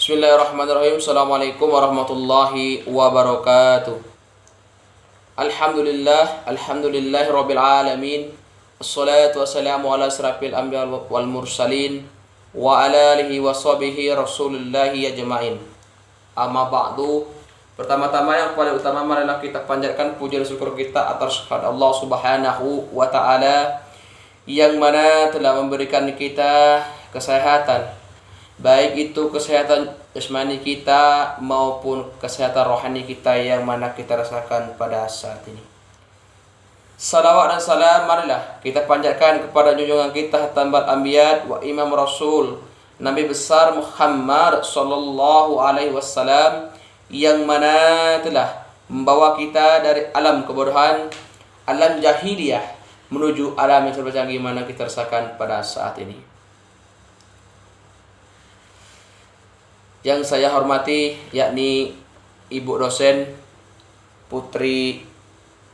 Bismillahirrahmanirrahim. Assalamualaikum warahmatullahi wabarakatuh. Alhamdulillahi rabbil alamin. Assalatu wassalamu ala asrafil anbiya wal mursalin wa ala alihi wa sahbihi rasulillahi ajma'in. Amma ba'du. Pertama-tama yang paling utama marilah kita panjatkan puji dan syukur kita atas kepada Allah Subhanahu wa taala yang mana telah memberikan kita kesehatan, baik itu kesehatan jasmani kita maupun kesehatan rohani kita yang mana kita rasakan pada saat ini. Salawat dan salam marilah kita panjatkan kepada junjungan kita Khatamul Anbiya wa Imam Rasul Nabi besar Muhammad sallallahu alaihi wasallam yang mana telah membawa kita dari alam kebodohan, alam jahiliyah menuju alam yang serba canggih mana kita rasakan pada saat ini. Yang saya hormati yakni Ibu dosen Putri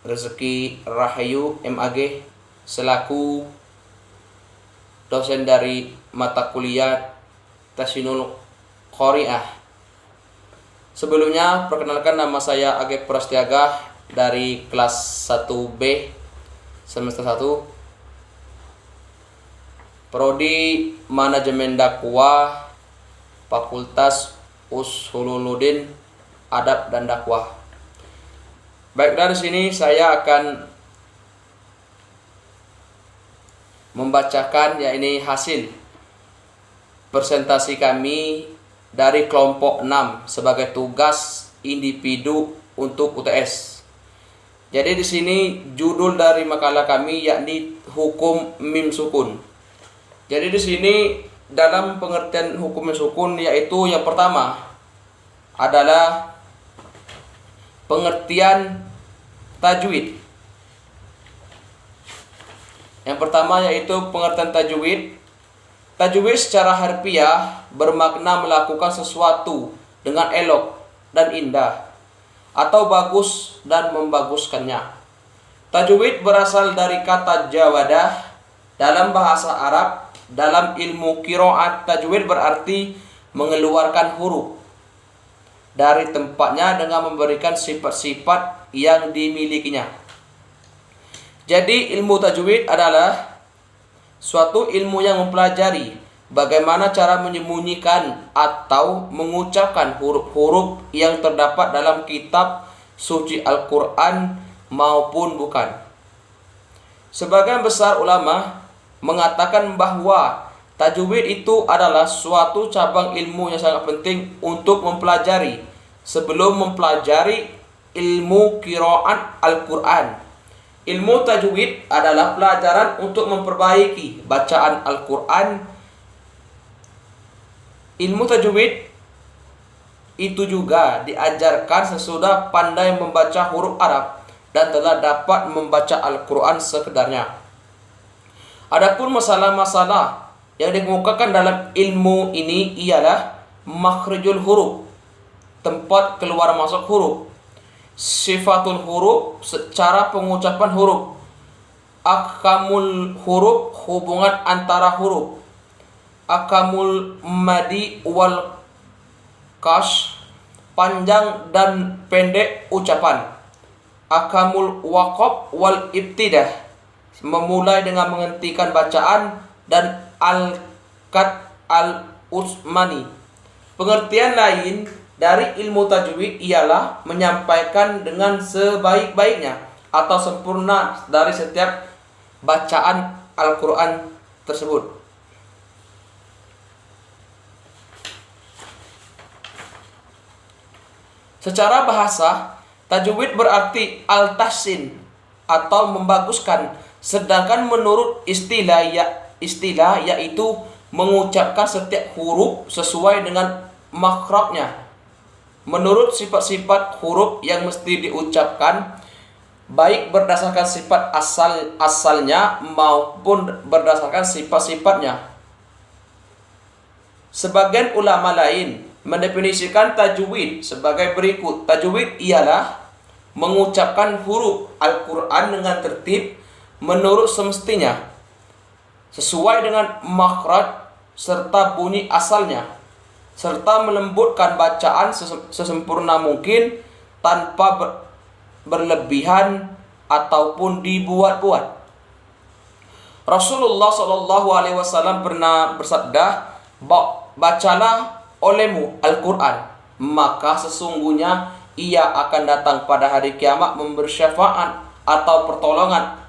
Rezeki Rahayu MAG selaku dosen dari mata kuliah Tahsinul Qari'ah. Sebelumnya perkenalkan, nama saya Agep Prastiaga dari kelas 1B semester 1 Prodi Manajemen Dakwah Fakultas Usululuddin Adab dan Dakwah. Baik, dari sini saya akan membacakan yakni hasil presentasi kami dari kelompok 6 sebagai tugas individu untuk UTS. Jadi di sini judul dari makalah kami yakni hukum mim sukun. Jadi di sini dalam pengertian hukum mim sukun yaitu yang pertama adalah pengertian tajwid. Yang pertama yaitu pengertian tajwid. Tajwid secara harfiah bermakna melakukan sesuatu dengan elok dan indah atau bagus dan membaguskannya. Tajwid berasal dari kata jawadah dalam bahasa Arab. Dalam ilmu qiraat, tajwid berarti mengeluarkan huruf dari tempatnya dengan memberikan sifat-sifat yang dimilikinya. Jadi ilmu tajwid adalah suatu ilmu yang mempelajari bagaimana cara menyembunyikan atau mengucapkan huruf-huruf yang terdapat dalam kitab suci Al-Quran maupun bukan. Sebagian besar ulama mengatakan bahwa tajwid itu adalah suatu cabang ilmu yang sangat penting untuk mempelajari sebelum mempelajari ilmu qiraat Al-Quran. Ilmu tajwid adalah pelajaran untuk memperbaiki bacaan Al-Quran. Ilmu tajwid itu juga diajarkan sesudah pandai membaca huruf Arab dan telah dapat membaca Al-Quran sekedarnya. Adapun masalah-masalah yang dikemukakan dalam ilmu ini ialah makhrijul huruf, tempat keluar masuk huruf, sifatul huruf, secara pengucapan huruf, ahkamul huruf, hubungan antara huruf, ahkamul madi wal kash, panjang dan pendek ucapan, ahkamul waqaf wal ibtidah, memulai dengan menghentikan bacaan, dan al-qad al-usmani. Pengertian lain dari ilmu tajwid ialah menyampaikan dengan sebaik-baiknya atau sempurna dari setiap bacaan Al-Quran tersebut. Secara bahasa, tajwid berarti al-tahsin atau membaguskan. Sedangkan menurut istilah yaitu mengucapkan setiap huruf sesuai dengan makhrajnya. Menurut sifat-sifat huruf yang mesti diucapkan baik berdasarkan sifat asalnya maupun berdasarkan sifat-sifatnya. Sebagian ulama lain mendefinisikan tajwid sebagai berikut. Tajwid ialah mengucapkan huruf Al-Quran dengan tertib menurut semestinya, sesuai dengan makhraj serta bunyi asalnya. serta melembutkan bacaan sesempurna mungkin tanpa berlebihan ataupun dibuat-buat. Rasulullah SAW pernah bersabda, bacalah olehmu Al-Quran, maka sesungguhnya ia akan datang pada hari kiamat memberi syafaat atau pertolongan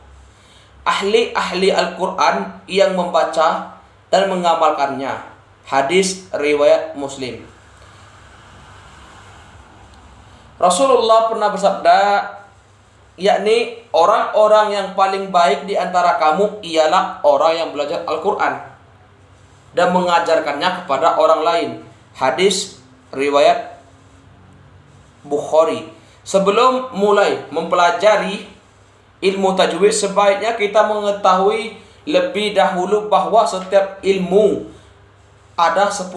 ahli-ahli Al-Quran yang membaca dan mengamalkannya. Hadis riwayat Muslim. Rasulullah pernah bersabda, yakni orang-orang yang paling baik di antara kamu ialah orang yang belajar Al-Quran dan mengajarkannya kepada orang lain. Hadis riwayat Bukhari. Sebelum mulai mempelajari ilmu tajwid, sebaiknya kita mengetahui lebih dahulu bahwa setiap ilmu ada 10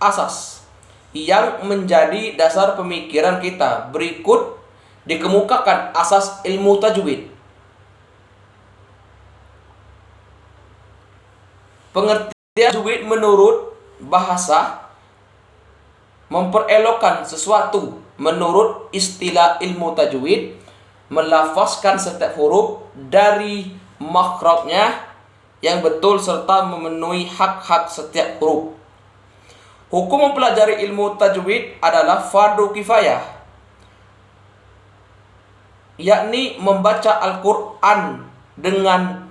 asas yang menjadi dasar pemikiran kita. Berikut dikemukakan asas ilmu tajwid. Pengertian tajwid menurut bahasa memperelokkan sesuatu. Menurut istilah ilmu tajwid, melafazkan setiap huruf dari makhrajnya yang betul serta memenuhi hak-hak setiap huruf. Hukum mempelajari ilmu tajwid adalah fardu kifayah, yakni membaca Al-Quran dengan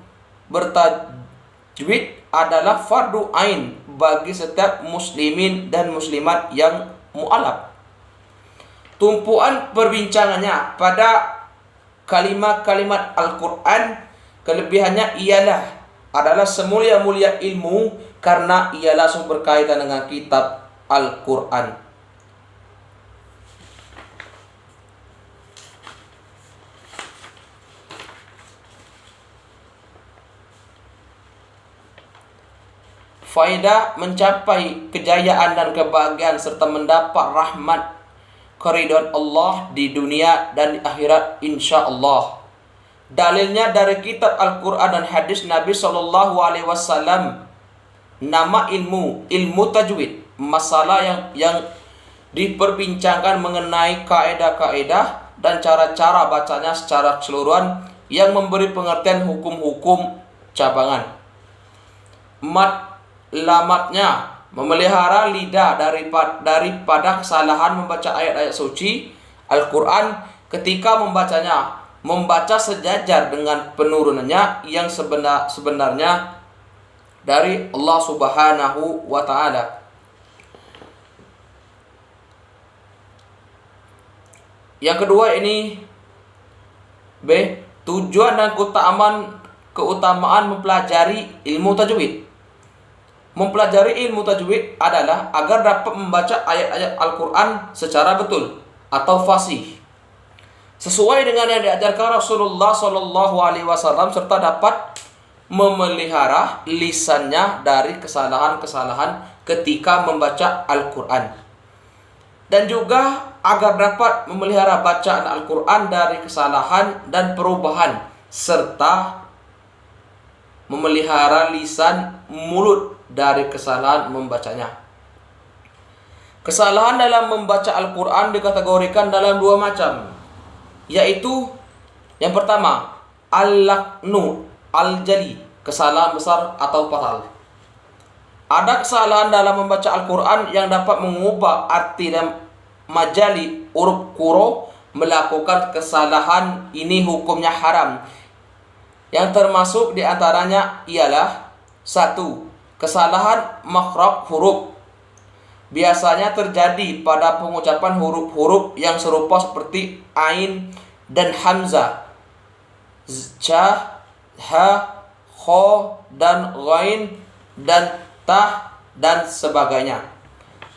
bertajwid adalah fardu ain bagi setiap muslimin dan muslimat yang mu'alaf. Tumpuan perbincangannya pada kalimat-kalimat Al-Quran, kelebihannya adalah semulia-mulia ilmu karena ia langsung berkaitan dengan kitab Al-Quran. Faedah mencapai kejayaan dan kebahagiaan serta mendapat rahmat keridhaan Allah di dunia dan di akhirat insyaallah. Dalilnya dari kitab Al-Quran dan hadis Nabi SAW. Nama ilmu tajwid, masalah yang diperbincangkan mengenai kaedah-kaedah dan cara-cara bacanya secara keseluruhan yang memberi pengertian hukum-hukum cabangan. Lamatnya memelihara lidah daripada kesalahan membaca ayat-ayat suci Al-Quran ketika membacanya, membaca sejajar dengan penurunannya yang sebenarnya dari Allah Subhanahu wa Ta'ala. Yang kedua ini B. Tujuan dan keutamaan mempelajari ilmu tajwid. Mempelajari ilmu tajwid adalah agar dapat membaca ayat-ayat Al-Quran secara betul atau fasih, sesuai dengan yang diajarkan Rasulullah SAW, serta dapat memelihara lisannya dari kesalahan-kesalahan ketika membaca Al-Quran. Dan juga agar dapat memelihara bacaan Al-Quran dari kesalahan dan perubahan, serta memelihara lisan mulut dari kesalahan membacanya. Kesalahan dalam membaca Al-Quran dikategorikan dalam 2 macam, yaitu yang pertama, al-laknu al-jali, kesalahan besar atau fatal. Ada kesalahan dalam membaca Al-Quran yang dapat mengubah arti dan majali huruf quro. Melakukan kesalahan ini hukumnya haram. Yang termasuk diantaranya ialah 1. Kesalahan makhraj huruf. Biasanya terjadi pada pengucapan huruf-huruf yang serupa seperti ain dan hamzah, cha, ha, kho, dan ghain, dan tah, dan sebagainya.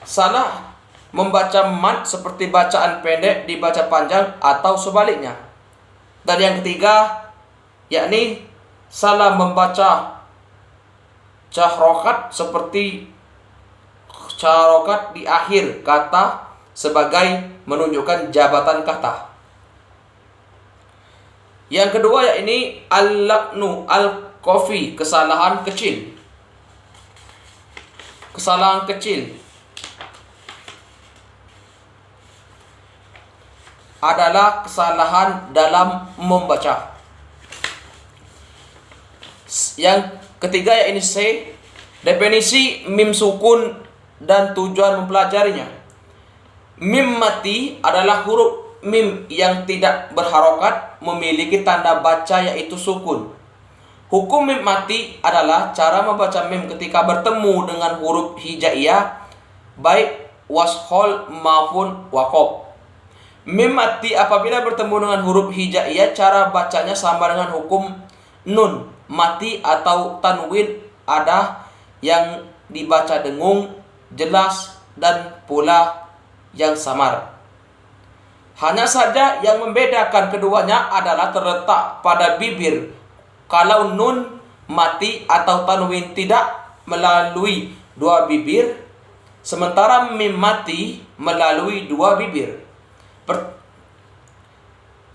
Salah membaca mad seperti bacaan pendek dibaca panjang atau sebaliknya. Dan yang ketiga, yakni salah membaca cahrokat seperti cahrokat di akhir kata sebagai menunjukkan jabatan kata. Yang kedua yakni al-laknu al-kofi, kesalahan kecil. Kesalahan kecil adalah kesalahan dalam membaca. Yang ketiga ya ini C, definisi mim sukun dan tujuan mempelajarinya. Mim mati adalah huruf mim yang tidak berharokat memiliki tanda baca yaitu sukun. Hukum mim mati adalah cara membaca mim ketika bertemu dengan huruf hijaiyah baik washol maupun wakob. Mim mati apabila bertemu dengan huruf hijaiyah cara bacanya sama dengan hukum nun mati atau tanwin, ada yang dibaca dengung, jelas, dan pula yang samar. Hanya saja yang membedakan keduanya adalah terletak pada bibir. Kalau nun mati atau tanwin tidak melalui dua bibir, sementara mim mati melalui dua bibir.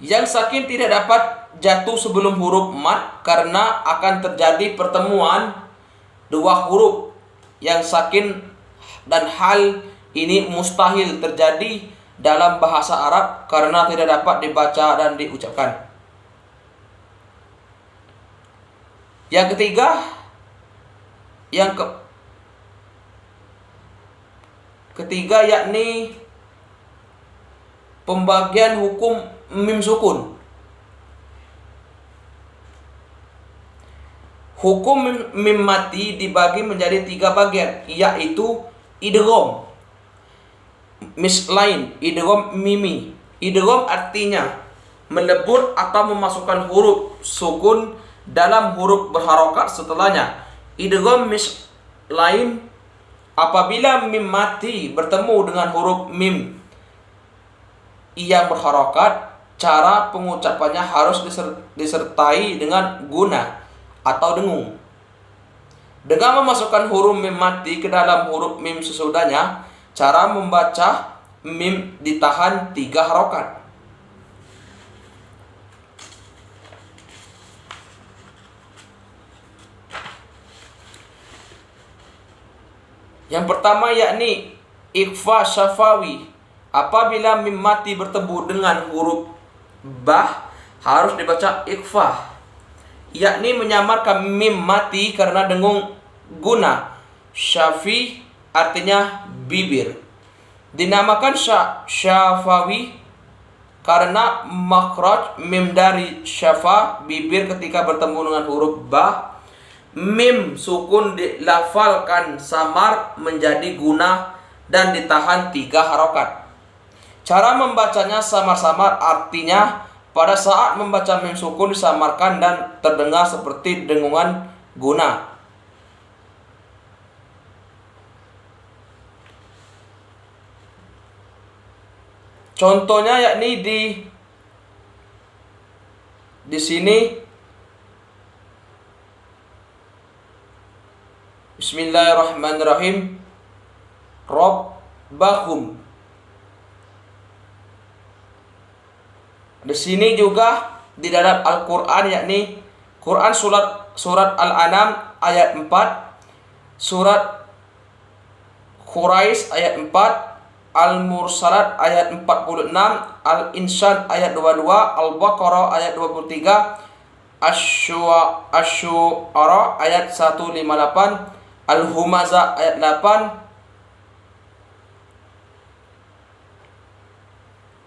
Yang sakin tidak dapat jatuh sebelum huruf mat karena akan terjadi pertemuan dua huruf yang sakin, dan hal ini mustahil terjadi dalam bahasa Arab karena tidak dapat dibaca dan diucapkan. Yang ketiga, ketiga yakni pembagian hukum mim sukun. Hukum mim mati dibagi menjadi 3 bagian, yaitu idgham, mislain, idgham mimi. Idgham artinya melebur atau memasukkan huruf sukun dalam huruf berharokat setelahnya. Idgham mislain apabila mim mati bertemu dengan huruf mim yang berharokat, cara pengucapannya harus disertai dengan guna atau dengung. Dengan memasukkan huruf mim mati ke dalam huruf mim sesudahnya, cara membaca mim ditahan 3 harokat. Yang pertama yakni ikhfa syafawi. Apabila mim mati bertemu dengan huruf bah, harus dibaca ikhfa, yakni menyamarkan mim mati karena dengung guna. Syafi artinya bibir. Dinamakan syafawi karena makhraj mim dari syafa, bibir, ketika bertemu dengan huruf bah. Mim sukun dilafalkan samar menjadi guna dan ditahan 3 harokat. Cara membacanya samar-samar artinya pada saat membaca mim sukun disamarkan dan terdengar seperti dengungan guna. Contohnya yakni di sini Bismillahirrahmanirrahim. Rabbahum. Di sini juga di dalam Al-Qur'an yakni Quran surat Al-An'am ayat 4, surat Quraisy ayat 4, Al-Mursalat ayat 46, Al-Insan ayat 22, Al-Baqarah ayat 23, Asy-Syu'ara ayat 158, Al-Humazah ayat 8,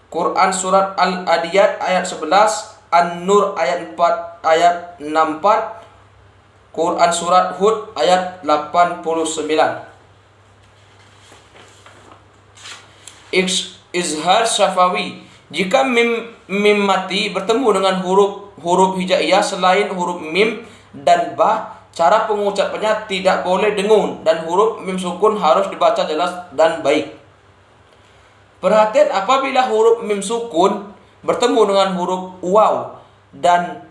Quran surat Al-Adiyat ayat 11, An-Nur ayat 4 ayat 64, Quran surat Hud ayat 89. Izhar syafawi. Jika mim mati bertemu dengan huruf hijaiyah selain huruf mim dan ba, cara pengucapannya tidak boleh dengung dan huruf mim sukun harus dibaca jelas dan baik. Perhatian, apabila huruf mim sukun bertemu dengan huruf waw dan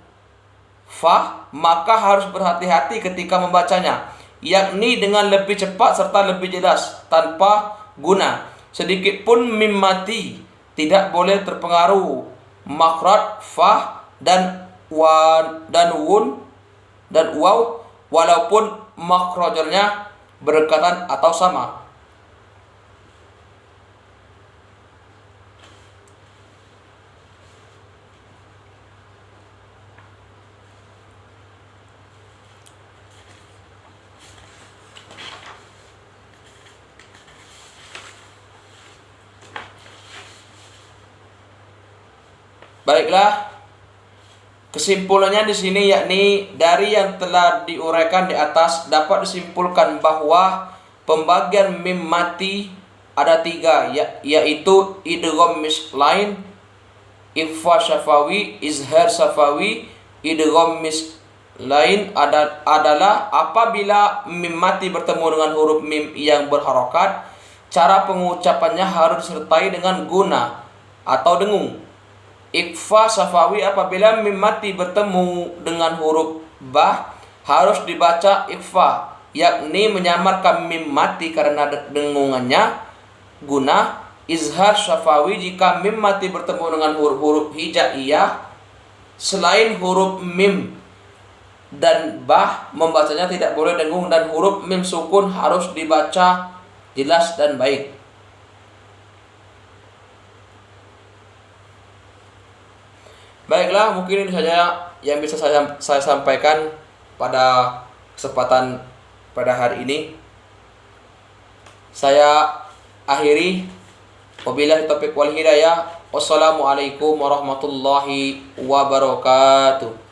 fa, maka harus berhati-hati ketika membacanya, yakni dengan lebih cepat serta lebih jelas tanpa guna. Sedikit pun mim mati tidak boleh terpengaruh makhraj fa dan wun dan waw walaupun makhrajnya berdekatan atau sama. Baiklah, kesimpulannya di sini yakni dari yang telah diuraikan di atas dapat disimpulkan bahwa pembagian mim mati ada 3, yaitu idgham mislain, ikhfa syafawi, izhar syafawi. Idgham mislain adalah apabila mim mati bertemu dengan huruf mim yang berharokat, cara pengucapannya harus disertai dengan guna atau dengung. Ikhfa syafawi apabila mim mati bertemu dengan huruf ba harus dibaca ikhfa, yakni menyamarkan mim mati karena dengungannya, guna. Izhar syafawi jika mim mati bertemu dengan huruf-huruf hijaiyah selain huruf mim dan ba, membacanya tidak boleh dengung dan huruf mim sukun harus dibaca jelas dan baik. Baiklah, mungkin ini saja yang bisa saya sampaikan pada kesempatan pada hari ini. Saya akhiri, wabillahi taufiq wal hidayah. Wassalamualaikum warahmatullahi wabarakatuh.